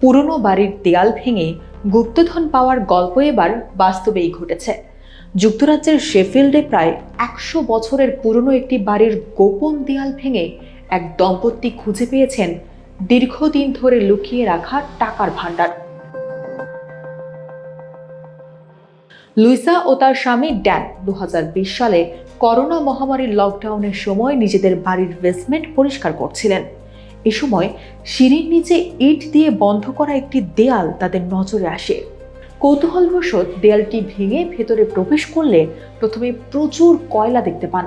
পুরনো বাড়ির দেয়াল ভেঙে গুপ্তধন পাওয়ার গল্প এবার বাস্তবেই ঘটেছে। যুক্তরাজ্যের শেফিল্ডে প্রায় 100 বছরের পুরনো একটি বাড়ির গোপন দেয়াল ভেঙে এক দম্পতি খুঁজে পেয়েছেন দীর্ঘদিন ধরে লুকিয়ে রাখা টাকার ভাণ্ডার। লুইসা ও তার স্বামী ড্যান 2020 সালে করোনা মহামারীর লকডাউনের সময় নিজেদের বাড়ির বেসমেন্ট পরিষ্কার করছিলেন। এ সময় সিঁড়ির নিচে ইট দিয়ে বন্ধ করা একটি দেয়াল তাদের নজরে আসে। কৌতূহলবশত দেয়ালটি ভেঙে ভেতরে প্রবেশ করলে প্রথমে প্রচুর কয়লা দেখতে পান।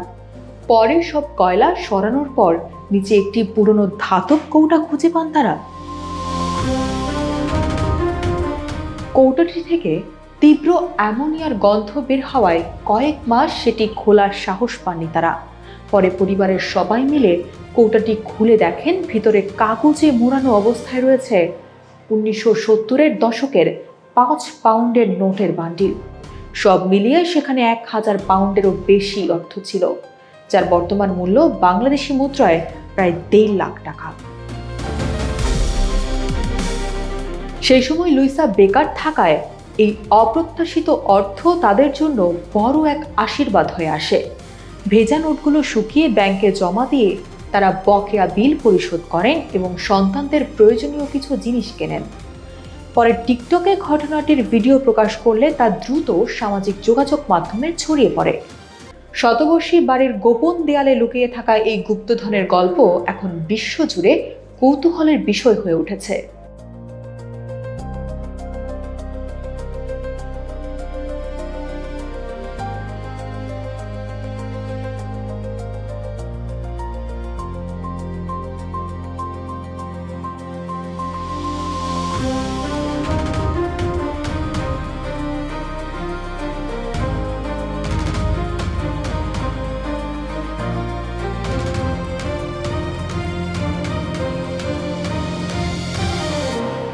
পরে সব কয়লা সরানোর পর নিচে একটি পুরনো ধাতব কৌটা খুঁজে পান তারা। কৌটাটি থেকে তীব্র অ্যামোনিয়ার গন্ধ বের হওয়ায় কয়েক মাস সেটি খোলার সাহস পাননি তারা। পরে পরিবারের সবাই মিলে কৌটাটি খুলে দেখেন ভিতরে কাগজে মোড়ানো অবস্থায় রয়েছে 1970-এর দশকের 5 পাউন্ডের নোটের বান্ডিল। সব মিলিয়ে সেখানে 1000 পাউন্ডেরও বেশি অর্থ ছিল, যার বর্তমান মূল্য বাংলাদেশি মুদ্রায় প্রায় 1.5 লাখ টাকা। সেই সময় লুইসা বেকার থাকায় এই অপ্রত্যাশিত অর্থ তাদের জন্য বড় এক আশীর্বাদ হয়ে আসে। ভেজা নোটগুলো শুকিয়ে ব্যাংকে জমা দিয়ে তারা বকেয়া বিল পরিশোধ করেন এবং সন্তানদের প্রয়োজনীয় কিছু জিনিস কেনেন। পরে টিকটকে ঘটনাটির ভিডিও প্রকাশ করলে তা দ্রুত সামাজিক যোগাযোগ মাধ্যমে ছড়িয়ে পড়ে। শতবর্ষী বাড়ির গোপন দেয়ালে লুকিয়ে থাকা এই গুপ্তধনের গল্প এখন বিশ্বজুড়ে কৌতূহলের বিষয় হয়ে উঠেছে।